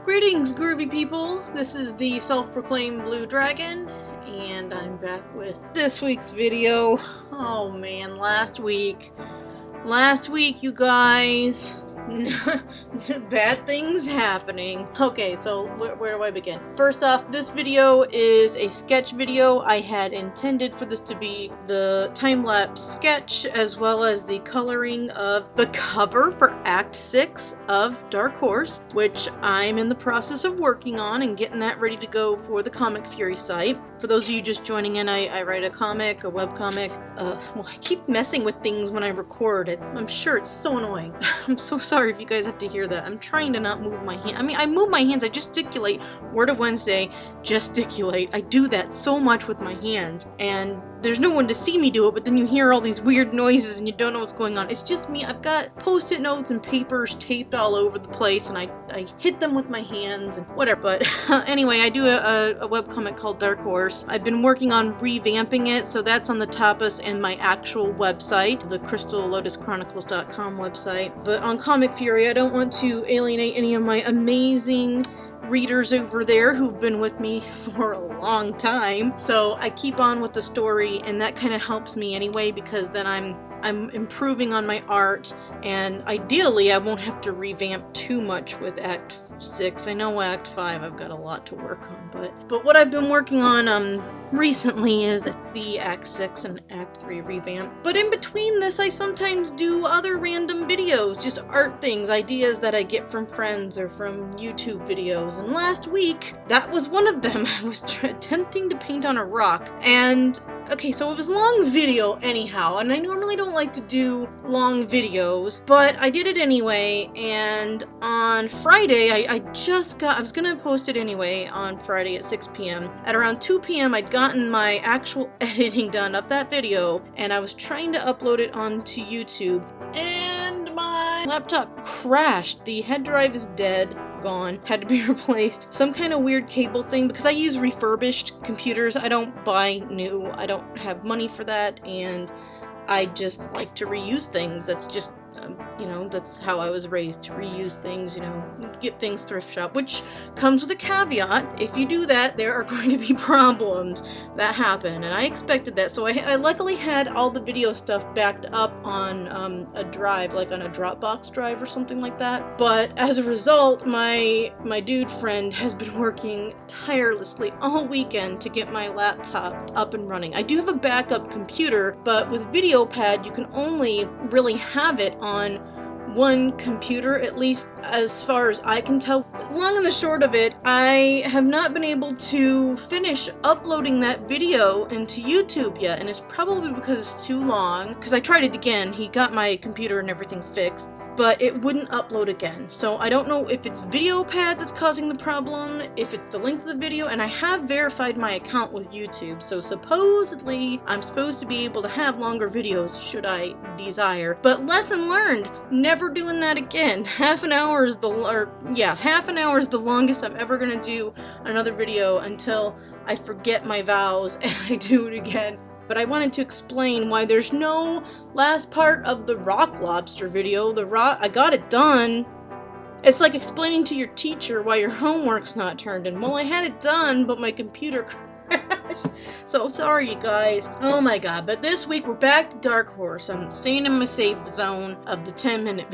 Greetings, groovy people! This is the self-proclaimed Blue Dragon, and I'm back with this week's video. Oh man, last week, you guys, bad things happening. Okay, so where do I begin? First off, this video is a sketch video. I had intended for this to be the time-lapse sketch as well as the coloring of the cover for Act 6 of Dark Horse, which I'm in the process of working on and getting that ready to go for the Comic Fury site. For those of you just joining in, I write a comic, a webcomic. Well, I keep messing with things when I record it. I'm sure it's so annoying. I'm so sorry if you guys have to hear that. I'm trying to not move my hand. I mean, I move my hands, I gesticulate. Word of Wednesday, gesticulate. I do that so much with my hands, and there's no one to see me do it, but then you hear all these weird noises and you don't know what's going on. It's just me. I've got post-it notes and papers taped all over the place, and I hit them with my hands and whatever. But anyway, I do a webcomic called Dark Horse. I've been working on revamping it, so that's on the Tapas and my actual website, the crystallotuschronicles.com website. But on Comic Fury, I don't want to alienate any of my amazing readers over there who've been with me for a long time. So I keep on with the story, and that kind of helps me anyway, because then I'm improving on my art, and ideally I won't have to revamp too much with Act 6. I know Act 5 I've got a lot to work on, but what I've been working on recently is the Act 6 and Act 3 revamp. But in between this, I sometimes do other random videos, just art things, ideas that I get from friends or from YouTube videos, and last week, that was one of them. I was attempting to paint on a rock, and okay, so it was long video anyhow, and I normally don't like to do long videos, but I did it anyway, and on Friday, I was gonna post it anyway on Friday at 6 p.m. At around 2 p.m. I'd gotten my actual editing done of that video, and I was trying to upload it onto YouTube, and my laptop crashed. The head drive is dead. Gone, had to be replaced. Some kind of weird cable thing, because I use refurbished computers. I don't buy new. I don't have money for that, and I just like to reuse things. That's just, you know, that's how I was raised, to reuse things, you know, get things thrift shop, which comes with a caveat. If you do that, there are going to be problems that happen, and I expected that. So I luckily had all the video stuff backed up on a drive, like on a Dropbox drive or something like that. But as a result, my dude friend has been working tirelessly all weekend to get my laptop up and running. I do have a backup computer, but with VideoPad, you can only really have it on one computer, at least as far as I can tell. Long and the short of it, I have not been able to finish uploading that video into YouTube yet, and it's probably because it's too long, because I tried it again. He got my computer and everything fixed, but it wouldn't upload again. So I don't know if it's VideoPad that's causing the problem, if it's the length of the video, and I have verified my account with YouTube, so supposedly I'm supposed to be able to have longer videos should I desire. But lesson learned, never doing that again. Half an hour is the longest I'm ever gonna do another video until I forget my vows and I do it again. But I wanted to explain why there's no last part of the rock lobster video. I got it done. It's like explaining to your teacher why your homework's not turned in. Well, I had it done, but my computer crashed. So sorry, you guys. Oh my god. But this week we're back to Dark Horse. I'm staying in my safe zone of the 10-minute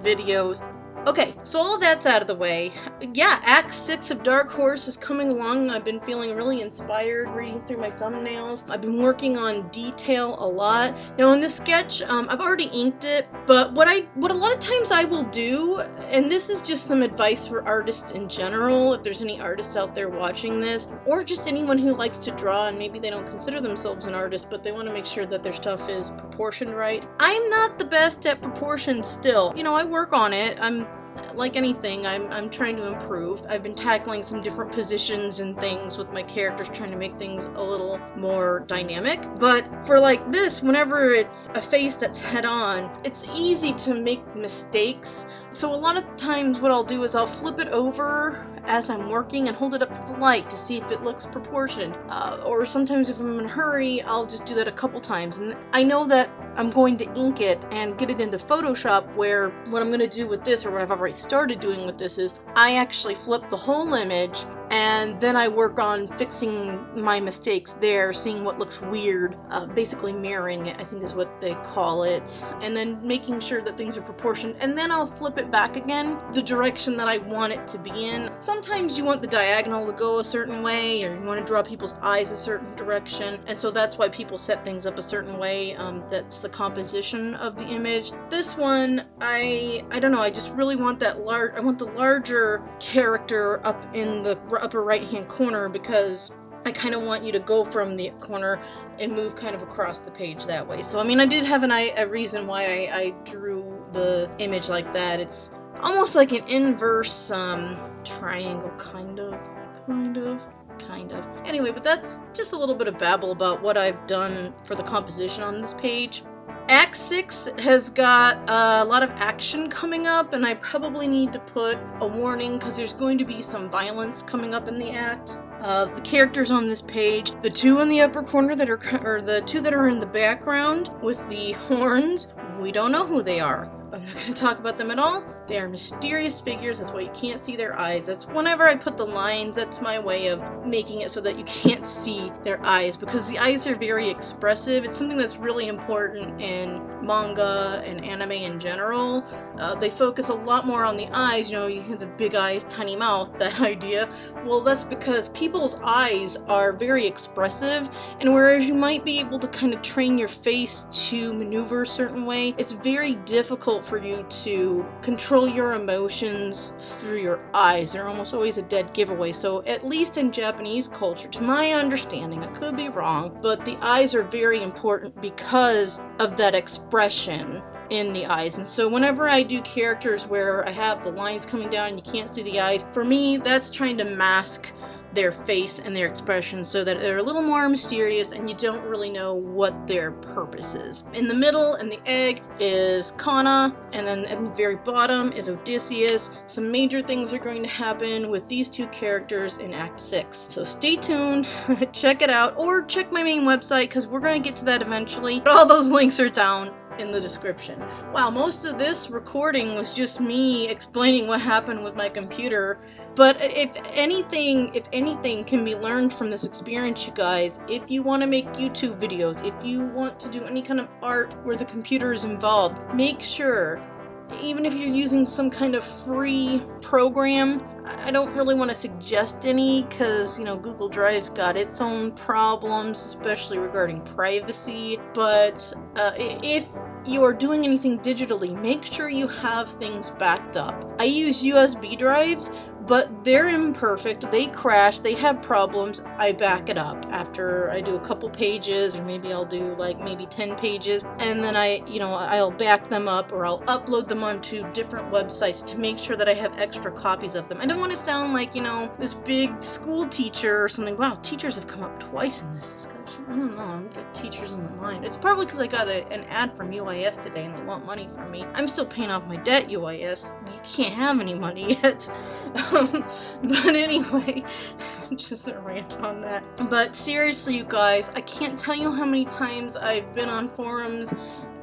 videos. Okay, so all that's out of the way. Yeah, Act 6 of Dark Horse is coming along. I've been feeling really inspired reading through my thumbnails. I've been working on detail a lot. Now in this sketch, I've already inked it, but what a lot of times I will do, and this is just some advice for artists in general, if there's any artists out there watching this, or just anyone who likes to draw and maybe they don't consider themselves an artist, but they want to make sure that their stuff is proportioned right. I'm not the best at proportions still. You know, I work on it. Like anything, I'm trying to improve. I've been tackling some different positions and things with my characters, trying to make things a little more dynamic. But for like this, whenever it's a face that's head on, it's easy to make mistakes. So a lot of times what I'll do is I'll flip it over as I'm working and hold it up to the light to see if it looks proportioned. Or sometimes if I'm in a hurry, I'll just do that a couple times. And I know that I'm going to ink it and get it into Photoshop, where what I'm going to do with this, or what I've already started doing with this is I actually flip the whole image and then I work on fixing my mistakes there, seeing what looks weird, basically mirroring it, I think is what they call it, and then making sure that things are proportioned, and then I'll flip it back again the direction that I want it to be in. Sometimes you want the diagonal to go a certain way, or you want to draw people's eyes a certain direction, and so that's why people set things up a certain way. That's the composition of the image. This one, I don't know, I just really want that I want the larger character up in the upper right hand corner, because I kind of want you to go from the corner and move kind of across the page that way. So I mean, I did have a reason why I drew the image like that. It's almost like an inverse triangle, kind of. Anyway, but that's just a little bit of babble about what I've done for the composition on this page. Act 6 has got a lot of action coming up, and I probably need to put a warning because there's going to be some violence coming up in the act. The characters on this page, the two in the upper corner that are, or the two that are in the background with the horns, we don't know who they are. I'm not going to talk about them at all. They are mysterious figures. That's why you can't see their eyes. That's whenever I put the lines, that's my way of making it so that you can't see their eyes, because the eyes are very expressive. It's something that's really important in manga and anime in general. They focus a lot more on the eyes. You know, you have the big eyes, tiny mouth, that idea. Well, that's because people's eyes are very expressive, and whereas you might be able to kind of train your face to maneuver a certain way, it's very difficult for you to control your emotions through your eyes. They're almost always a dead giveaway. So at least in Japanese culture, to my understanding, I could be wrong, but the eyes are very important because of that expression in the eyes. And so whenever I do characters where I have the lines coming down and you can't see the eyes, for me that's trying to mask their face and their expression so that they're a little more mysterious and you don't really know what their purpose is. In the middle, in the egg, is Kana, and then at the very bottom is Odysseus. Some major things are going to happen with these two characters in Act 6. So stay tuned, check it out, or check my main website because we're going to get to that eventually. But all those links are down in the description. Wow, most of this recording was just me explaining what happened with my computer. But if anything can be learned from this experience, you guys, if you want to make YouTube videos, if you want to do any kind of art where the computer is involved, make sure, even if you're using some kind of free program, I don't really want to suggest any because, you know, Google Drive's got its own problems, especially regarding privacy. But if you are doing anything digitally, make sure you have things backed up. I use USB drives, but they're imperfect, they crash, they have problems. I back it up after I do a couple pages, or maybe I'll do like maybe 10 pages, and then I'll back them up, or I'll upload them onto different websites to make sure that I have extra copies of them. I don't want to sound like, you know, this big school teacher or something. Wow, teachers have come up twice in this discussion. I don't know, I'm got teachers on my mind. It's probably because I got an ad from UIS today and they want money from me. I'm still paying off my debt, UIS. You can't have any money yet. But anyway, just a rant on that. But seriously, you guys, I can't tell you how many times I've been on forums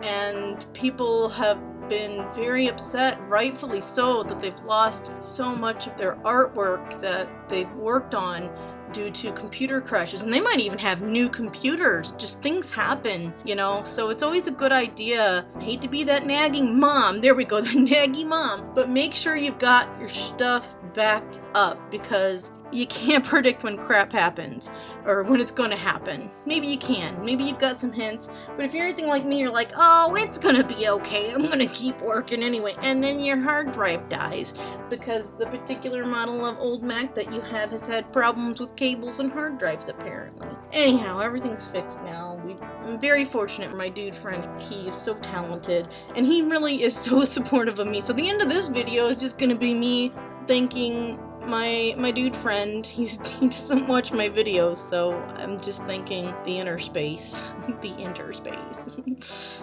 and people have been very upset, rightfully so, that they've lost so much of their artwork that they've worked on due to computer crashes. And they might even have new computers. Just things happen, you know? So it's always a good idea. I hate to be that nagging mom. There we go, the naggy mom. But make sure you've got your stuff backed up, because you can't predict when crap happens or when it's going to happen. Maybe you can. Maybe you've got some hints. But if you're anything like me, you're like, oh, it's going to be okay. I'm going to keep working anyway. And then your hard drive dies because the particular model of old Mac that you have has had problems with cables and hard drives, apparently. Anyhow, everything's fixed now. I'm very fortunate for my dude friend. He's so talented and he really is so supportive of me. So the end of this video is just going to be me thanking my dude friend. He doesn't watch my videos, so I'm just thanking the inner space. The inner space.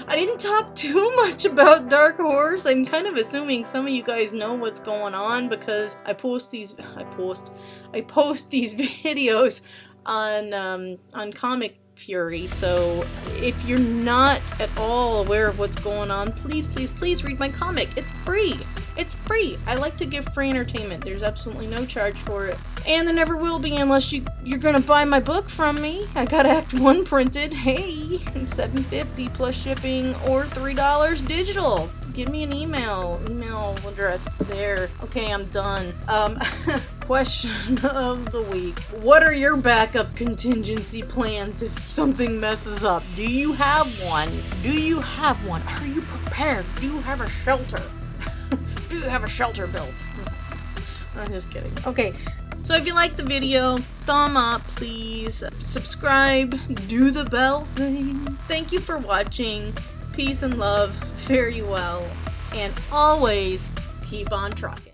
I didn't talk too much about Dark Horse. I'm kind of assuming some of you guys know what's going on because I post these videos on Comic Fury. So if you're not at all aware of what's going on, please read my comic. It's free. It's free. I like to give free entertainment. There's absolutely no charge for it. And there never will be unless you're gonna buy my book from me. I got Act 1 printed. Hey, $7.50 plus shipping or $3 digital. Give me an email address there. Okay, I'm done. Question of the week. What are your backup contingency plans if something messes up? Do you have one? Do you have one? Are you prepared? Do you have a shelter? Do you have a shelter built? I'm just kidding. Okay, so if you liked the video, thumb up, please. Subscribe, do the bell thing. Thank you for watching. Peace and love, fare you well, and always keep on trucking.